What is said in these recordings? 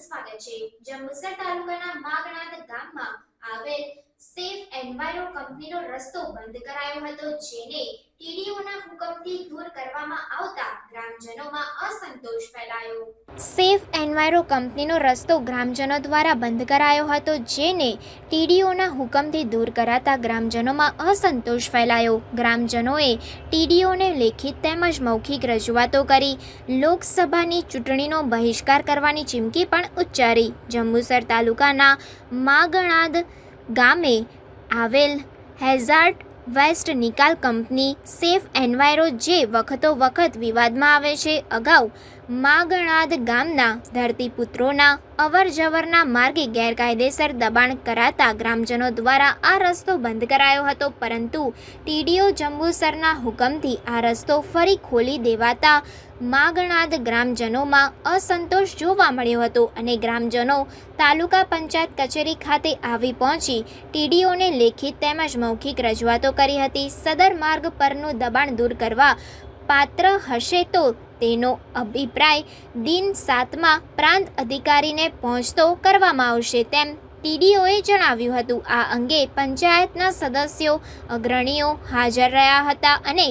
સ્વાગત છે। જંબુસર તાલુકાના માગણાદ ગામમાં આવેલ સેફ એન્વાયરો કંપનીનો રસ્તો બંધ કરાયો હતો, જેને ટીડીઓના હુકમથી દૂર કરવામાં આવતા ગ્રામજનોમાં અસંતોષ ફેલાયો। સેફ એન્વાયરો કંપનીનો રસ્તો ગ્રામજનો દ્વારા બંધ કરાયો હતો, જેને ટીડીઓના હુકમથી દૂર કરાતા ગ્રામજનોમાં અસંતોષ ફેલાયો। ગ્રામજનોએ ટીડીઓને લેખિત તેમજ મૌખિક રજૂઆતો કરી લોકસભાની ચૂંટણીનો બહિષ્કાર કરવાની ચીમકી પણ ઉચ્ચારી। જંબુસર તાલુકાના માગણાદ ગામે આવેલ હેઝાર્ડ વેસ્ટ નિકાલ કંપની સેફ એન્વાયરો જે વખતો વખત વિવાદમાં આવે છે, અગાઉ માગણાદ ગામના ધરતીપુત્રોના અવરજવરના માર્ગે ગેરકાયદેસર દબાણ કરાતા ગ્રામજનો દ્વારા આ રસ્તો બંધ કરાયો હતો, પરંતુ ટીડીઓ જંબુસરના હુકમથી આ રસ્તો ફરી ખોલી દેવાતા માગણાદ ગ્રામજનોમાં અસંતોષ જોવા મળ્યો હતો અને ગ્રામજનો તાલુકા પંચાયત કચેરી ખાતે આવી પહોંચી ટીડીઓને લેખિત તેમજ મૌખિક રજૂઆતો કરી હતી। સદર માર્ગ પરનું દબાણ દૂર કરવા પાત્ર હશે તો તેનો અભિપ્રાય દિન 7મા પ્રાંત અધિકારીને પહોંચતો કરવામાં આવશે તેમ ટીડીઓએ જણાવ્યું હતું। આ અંગે પંચાયતના સદસ્યો અગ્રણીઓ હાજર રહ્યા હતા અને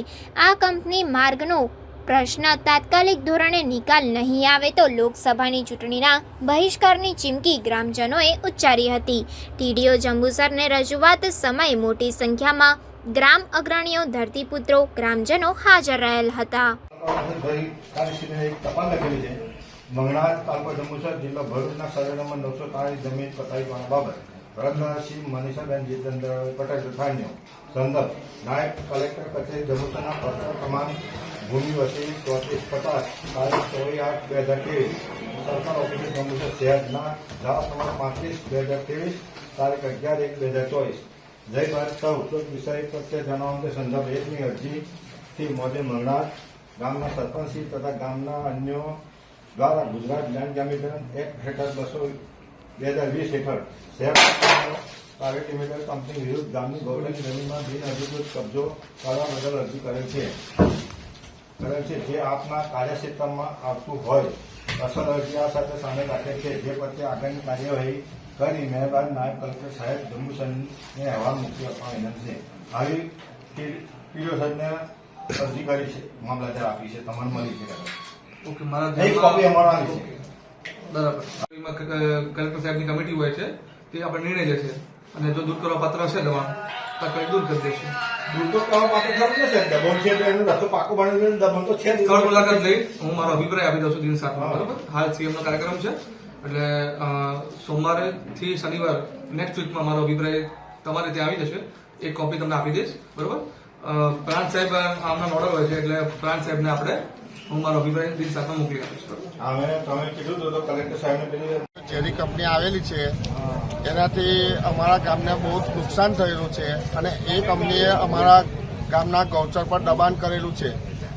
આ કંપની માર્ગનો પ્રશ્ન તાત્કાલિક ધોરણે નિકાલ નહીં આવે તો લોકસભાની ચૂંટણીના બહિષ્કારની ચીમકી ગ્રામજનોએ ઉચ્ચારી હતી। ટીડીઓ જંબુસરને રજૂઆત સમયે મોટી સંખ્યામાં ગ્રામ અગ્રણીઓ, ધરતીપુત્રો, ગ્રામજનો હાજર રહેલ હતા। મંગણાદ તાલુકા જંબુસર જિલ્લો ભરૂચના સર્વે નંબર 943 જમીન પતાવી બાબત વડોદરાથી મનીષાબેન જીતેન્દ્ર પટેલ તથાન્યો સંદર્ભ નાયબ કલેક્ટર કચેરી જંબુસરના પત્ર ક્રમાંક ભૂમિ વસી 3450 તારીખ 24/8/2023 સરકાર ઓફિસ જંબુસર શહેરના ધારા નંબર 35/2023 તારીખ 11/1/2024 જય ભારત સૌ વિષય પ્રત્યે જણાવવા સંદર્ભ 1ની અરજીથી મોજે મંગણાદ ગામના સરપંચશ્રી તથા ગામના અન્યો દ્વારા ગુજરાત લેન્ડ કમિશન એક્ટ હેઠળ 2020 હેઠળ શહેર પ્રાઇવેટ લિમિટેડ કંપની વિરુદ્ધ ગામની ગૌરવની જમીનમાં બિનઅધિકૃત કબજો કરવા બદલ અરજી કરેલ છે, જે આપના કાર્યક્ષેત્રમાં આવતું હોય અસલ અરજી આ સાથે સામે રાખે છે, જે પ્રત્યે આગળની કાર્યવાહી કરી મહેરબાન નાયબ કલેક્ટર સાહેબ જંબુસરને અહેવાલ મૂકી આપવા વિનંતી છે। આવી ટીડીઓ સાહેબને અરજી કરી છે, મામલતદાર આપી છે, તમને મળી છે। ઓકે, મારા એક કોપી અમારો આવી છે, બરાબર। કલેક્ટર સાહેબની કમિટી હોય છે, તે આપણે નિર્ણય લેશે અને જો દૂર કરવા પાત્ર હશે દબાણ તાત્કાલિક દૂર કરી દેશે। દૂર તો કરવા પાત્ર ખરું નથી, દબાણ છે એનો રસ્તો પાકો બનાવી દબાણ તો છે। સ્થળ મુલાકાત લઈ હું મારો અભિપ્રાય આપી દઉં છું દિન 7માં, બરાબર। હાલ સીએમ નો કાર્યક્રમ છે, એટલે સોમવારે થી શનિવાર નેક્સ્ટ વીકમાં મારો અભિપ્રાય તમારે ત્યાં આવી જશે, એક કોપી તમને આપી દઈશ, બરાબર। પ્રાંત સાહેબ આમના નોડલ હોય છે, એટલે પ્રાંત સાહેબને આપણે હું મારો અભિપ્રાય દિન 7માં મોકલી આપીશ। તમે કીધું તો કલેક્ટર સાહેબને જેરી કંપની આવેલી છે એનાથી અમારા ગામને બહુ નુકસાન થયેલું છે અને એ કંપનીએ અમારા ગામના ગૌચર પર દબાણ કરેલું છે।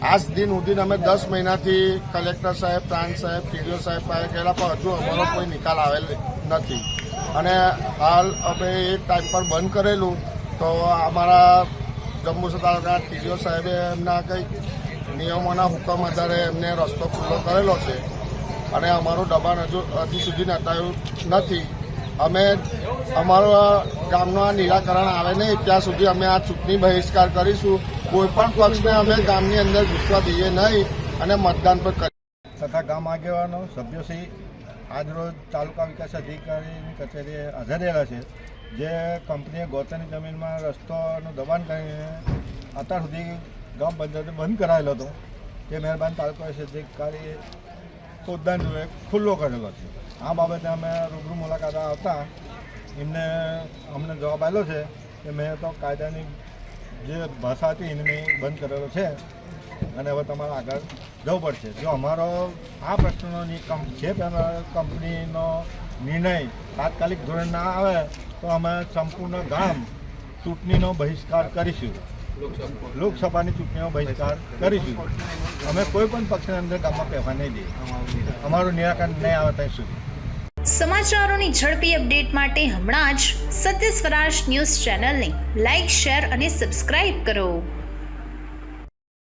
આજ દિન સુધી અમે 10 મહિનાથી કલેક્ટર સાહેબ, પ્રાંત સાહેબ, ટીડીઓ સાહેબ પાસે ગયેલા, પણ હજુ અમારો કોઈ નિકાલ આવેલ નથી અને હાલ અમે એ ટાઈમ પર બંધ કરેલું તો અમારા જંબુસર તાલુકાના ટીડીઓ સાહેબે એમના કંઈક નિયમોના હુકમ આધારે એમને રસ્તો ખુલ્લો કરેલો છે અને અમારું દબાણ હજુ સુધી નતાયું નથી। અમે અમારા ગામનું આ નિરાકરણ આવે નહીં ત્યાં સુધી અમે આ ચૂંટણી બહિષ્કાર કરીશું। કોઈપણ પક્ષને અમે ગામની અંદર ઘૂસવા દઈએ નહીં અને મતદાન પર કરીશું। તથા ગામ આગેવાનો સભ્યોશ્રી આજરોજ તાલુકા વિકાસ અધિકારીની કચેરીએ હાજર રહેલા છે, જે કંપનીએ ગોતરની જમીનમાં રસ્તોનું દબાણ કરીને અત્યાર સુધી ગામ પંચાયતે બંધ કરાયેલો હતો, તે મહેરબાન તાલુકા અધિકારીએ પોતદાન જોડે ખુલ્લો કરેલો છે। આ બાબતે અમે રૂબરૂ મુલાકાત આવતા અમને જવાબ આવેલો છે કે મેં તો કાયદાની જે ભાષા હતી એને મેં બંધ કરેલો છે અને હવે તમારે આગળ જવું પડશે। જો અમારો આ પ્રશ્નનો છે કંપનીનો નિર્ણય તાત્કાલિક ધોરણે ના આવે તો અમે સંપૂર્ણ ગામ ચૂંટણીનો બહિષ્કાર કરીશું, લોકસભાની ચૂંટણીનો બહિષ્કાર કરીશું। અમે કોઈ પણ પક્ષની અંદર ગામમાં પહેવા નહીં દઈએ, અમારું નિરાકરણ નહીં આવે ત્યાં સુધી। સમાચારોની ઝડપી અપડેટ માટે હમણાં જ સત્ય સ્વરાજ ન્યૂઝ ચેનલને લાઇક, શેર અને સબસ્ક્રાઇબ કરો।